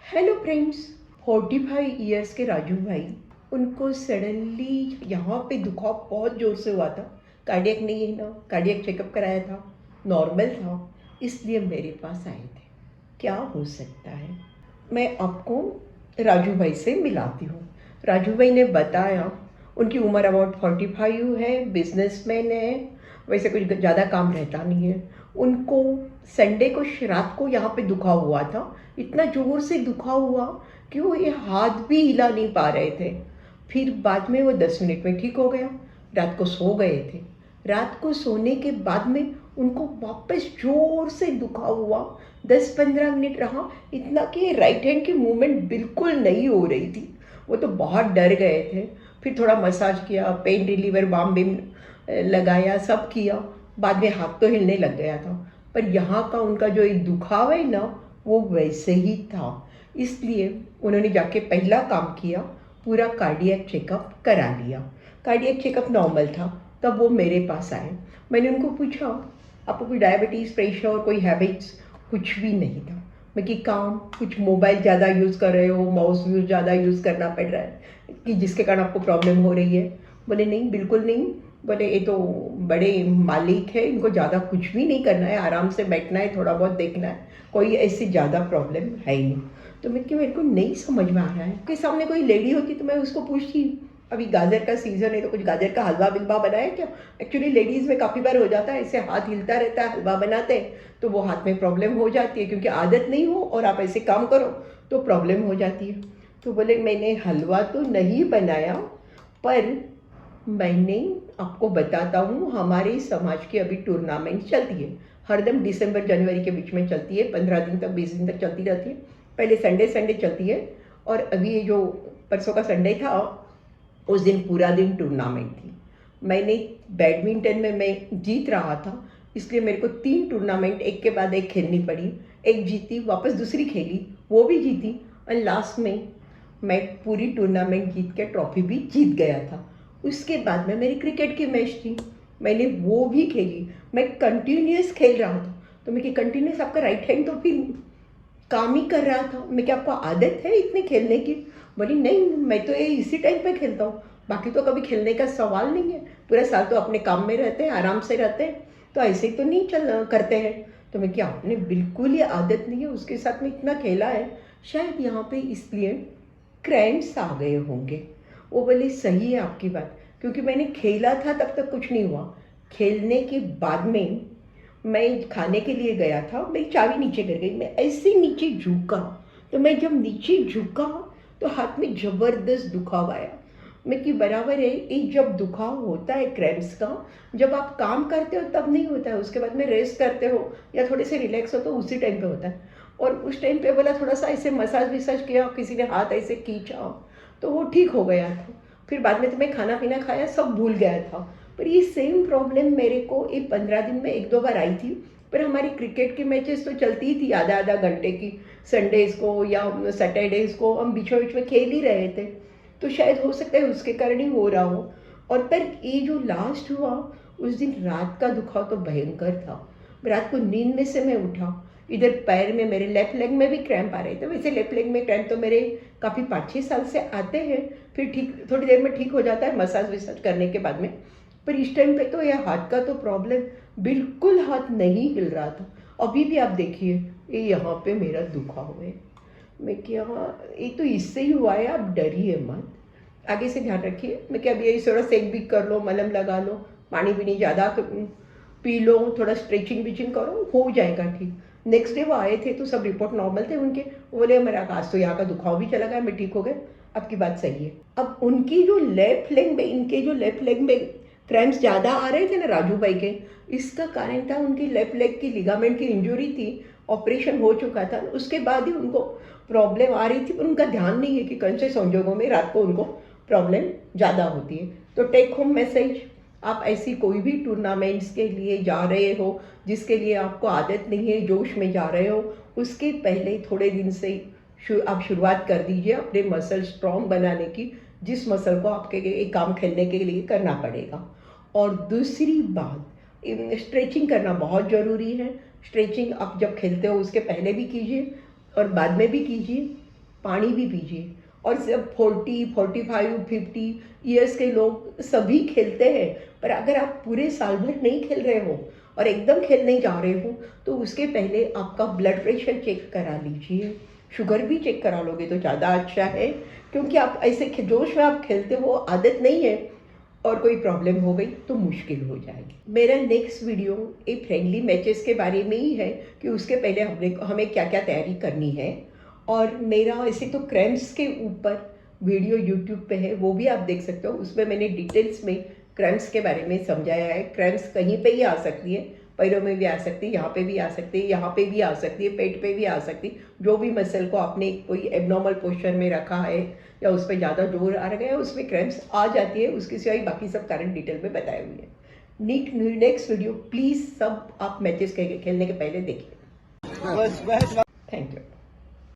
Hello friends. 45 years के राजू भाई, उनको सडनली यहाँ पे दुखाव बहुत ज़ोर से हुआ था। कार्डियक नहीं है ना, कार्डियक चेकअप कराया था, नॉर्मल था, इसलिए मेरे पास आए थे। क्या हो सकता है, मैं आपको राजू भाई से मिलाती हूँ। राजू भाई ने बताया उनकी उम्र अबाउट 45 है, बिजनेसमैन है, वैसे कुछ ज़्यादा काम रहता नहीं है उनको। संडे को रात को यहाँ पे दुखा हुआ था, इतना ज़ोर से दुखा हुआ कि वो ये हाथ भी हिला नहीं पा रहे थे। फिर बाद में वो 10 मिनट में ठीक हो गया। रात को सो गए थे। रात को सोने के बाद में उनको वापस जोर से दुखा हुआ, 10-15 मिनट रहा, इतना कि राइट हैंड की मूवमेंट बिल्कुल नहीं हो रही थी। वो तो बहुत डर गए थे। फिर थोड़ा मसाज किया, पेन रिलीवर बाम बिम लगाया, सब किया। बाद में हाथ तो हिलने लग गया था, पर यहाँ का उनका जो एक दुखाव है ना, वो वैसे ही था। इसलिए उन्होंने जाके पहला काम किया, पूरा कार्डियक चेकअप करा लिया। कार्डियक चेकअप नॉर्मल था। तब वो मेरे पास आए। मैंने उनको पूछा, आपको कोई डायबिटीज़, प्रेशर, कोई हैबिट्स? कुछ भी नहीं था। मैं कि काम, कुछ मोबाइल ज़्यादा यूज़ कर रहे हो, माउस यूज़ ज़्यादा यूज़ करना पड़ रहा है कि जिसके कारण आपको प्रॉब्लम हो रही है? बोले नहीं, बिल्कुल नहीं। बोले ये तो बड़े मालिक है, इनको ज़्यादा कुछ भी नहीं करना है, आराम से बैठना है, थोड़ा बहुत देखना है, कोई ऐसी ज़्यादा प्रॉब्लम है ही नहीं। तो मैं कि मेरे को नहीं समझ में आ रहा है कि सामने कोई लेडी होती तो मैं उसको पूछती, अभी गाजर का सीज़न है तो कुछ गाजर का हलवा बिलवा बनाए क्या? एक्चुअली लेडीज़ में काफ़ी बार हो जाता है, ऐसे हाथ हिलता रहता है, हलवा बनाते हैं तो वो हाथ में प्रॉब्लम हो जाती है, क्योंकि आदत नहीं हो और आप ऐसे काम करो तो प्रॉब्लम हो जाती है। तो बोले मैंने हलवा तो नहीं बनाया, पर मैंने आपको बताता हूँ, हमारे समाज की अभी टूर्नामेंट चलती है, हरदम दिसंबर जनवरी के बीच में चलती है, 15 दिन तक, 20 दिन तक चलती रहती है। पहले संडे संडे चलती है, और अभी ये जो परसों का संडे था, उस दिन पूरा दिन टूर्नामेंट थी। मैंने बैडमिंटन में मैं जीत रहा था, इसलिए मेरे को 3 टूर्नामेंट एक के बाद एक खेलनी पड़ी। एक जीती, वापस दूसरी खेली, वो भी जीती, और लास्ट में मैं पूरी टूर्नामेंट जीत के ट्रॉफी भी जीत गया था। उसके बाद में मेरी क्रिकेट की मैच थी, मैंने वो भी खेली। मैं कंटिन्यूस खेल रहा था। तो मैं कि कंटिन्यूस आपका राइट हैंड तो फिर काम ही कर रहा था। मैं क्या आपको आदत है इतने खेलने की? बोली नहीं, मैं तो ये इसी टाइम पे खेलता हूँ, बाकी तो कभी खेलने का सवाल नहीं है, पूरा साल तो अपने काम में रहते हैं, आराम से रहते हैं, तो ऐसे तो नहीं चल करते हैं। तो मैं क्या, आपने बिल्कुल ये आदत नहीं है, उसके साथ में इतना खेला है, शायद यहाँ पे इसलिए क्रैम्प्स आ गए होंगे। वो बोले सही है आपकी बात, क्योंकि मैंने खेला था तब तक कुछ नहीं हुआ। खेलने के बाद में मैं खाने के लिए गया था, मेरी चाबी नीचे गिर गई, मैं ऐसे नीचे झुका, तो मैं जब नीचे झुका तो हाथ में ज़बरदस्त दुखाव आया। मैं कि बराबर है, ये जब दुखाव होता है क्रैम्प्स का, जब आप काम करते हो तब नहीं होता है, उसके बाद में रेस्ट करते हो या थोड़े से रिलैक्स हो तो उसी टाइम पे होता है। और उस टाइम पे बोला थोड़ा सा ऐसे मसाज विसाज किया, किसी ने हाथ ऐसे खींचा तो वो ठीक हो गया था। फिर बाद में तो मैं खाना पीना खाया, सब भूल गया था। पर ये सेम प्रॉब्लम मेरे को ये 15 दिन में 1-2 बार आई थी। पर हमारी क्रिकेट की मैचेस तो चलती ही थी आधा आधा घंटे की, संडेज को या सैटरडेज को हम बीच में खेल ही रहे थे, तो शायद हो सकता है उसके कारण ही हो रहा हो। और पर ये जो लास्ट हुआ, उस दिन रात का दुखाव तो भयंकर था। रात को नींद में से मैं उठा, इधर पैर में, मेरे लेफ्ट लेग में भी क्रैम्प आ रहे थे। वैसे लेफ्ट लेग में क्रैम्प तो मेरे काफ़ी 5-6 साल से आते हैं, फिर ठीक थोड़ी देर में ठीक हो जाता है मसाज विसाज करने के बाद में। पर इस टाइम पे तो यह हाथ का तो प्रॉब्लम, बिल्कुल हाथ नहीं हिल रहा था। अभी भी आप देखिए, ये यहाँ पे मेरा दुखा हुआ है। मैं क्या, ये तो इससे ही हुआ है, आप डरिए मत, आगे से ध्यान रखिए। मैं क्या, अभी यही थोड़ा सेक भी कर लो, मलम लगा लो, पानी भी नहीं ज़्यादा पी लो, थोड़ा स्ट्रेचिंग विचिंग करो, हो जाएगा ठीक। नेक्स्ट डे वो आए थे तो सब रिपोर्ट नॉर्मल थे उनके। वो बोले मेरा आज तो यहाँ का दुखाव भी चला गया, मैं ठीक हो गए। आपकी बात सही है। अब उनकी जो लेफ्ट लेग में, इनके जो लेफ्ट लेग में क्रैम्प्स ज़्यादा आ रहे थे ना राजू भाई के, इसका कारण था उनकी लेफ्ट लेग की लिगामेंट की इंजरी थी, ऑपरेशन हो चुका था, उसके बाद ही उनको प्रॉब्लम आ रही थी। पर उनका ध्यान नहीं है कि कौन से संजोगों में रात को उनको प्रॉब्लम ज़्यादा होती है। तो टेक होम मैसेज, आप ऐसी कोई भी टूर्नामेंट्स के लिए जा रहे हो जिसके लिए आपको आदत नहीं है, जोश में जा रहे हो, उसके पहले थोड़े दिन से आप शुरुआत कर दीजिए अपने मसल स्ट्रॉन्ग बनाने की, जिस मसल को आपके एक काम खेलने के लिए करना पड़ेगा। और दूसरी बात, स्ट्रेचिंग करना बहुत ज़रूरी है। स्ट्रेचिंग आप जब खेलते हो उसके पहले भी कीजिए और बाद में भी कीजिए। पानी भी पीजिए। और सिर्फ 40, 45, 50 ईयर्स के लोग सभी खेलते हैं, पर अगर आप पूरे साल भर नहीं खेल रहे हो और एकदम खेलने जा रहे हो तो उसके पहले आपका ब्लड प्रेशर चेक करा लीजिए। शुगर भी चेक करा लोगे तो ज़्यादा अच्छा है, क्योंकि आप ऐसे जोश में आप खेलते हो, आदत नहीं है और कोई प्रॉब्लम हो गई तो मुश्किल हो जाएगी। मेरा नेक्स्ट वीडियो एक फ्रेंडली मैचेस के बारे में ही है कि उसके पहले हमें क्या क्या तैयारी करनी है। और मेरा ऐसे तो क्रैम्प्स के ऊपर वीडियो यूट्यूब पे है, वो भी आप देख सकते हो। उसमें मैंने डिटेल्स में क्रैम्प्स के बारे में समझाया है। क्रैम्प्स कहीं पे ही आ सकती है, पैरों में भी आ सकती है, यहाँ पे भी आ सकती है, यहाँ पे भी आ सकती है, पेट पे भी आ सकती है। जो भी मसल को आपने कोई एबनॉर्मल पोस्चर में रखा है या उस पर ज़्यादा जोर आ गया है, उसमें क्रैम्प्स आ जाती है। उसके सिवाय बाकी सब कारण डिटेल में बताए हुए हैं। नेक्स्ट वीडियो प्लीज़ सब आप मैचेस खेलने के पहले देखिए। Thank you.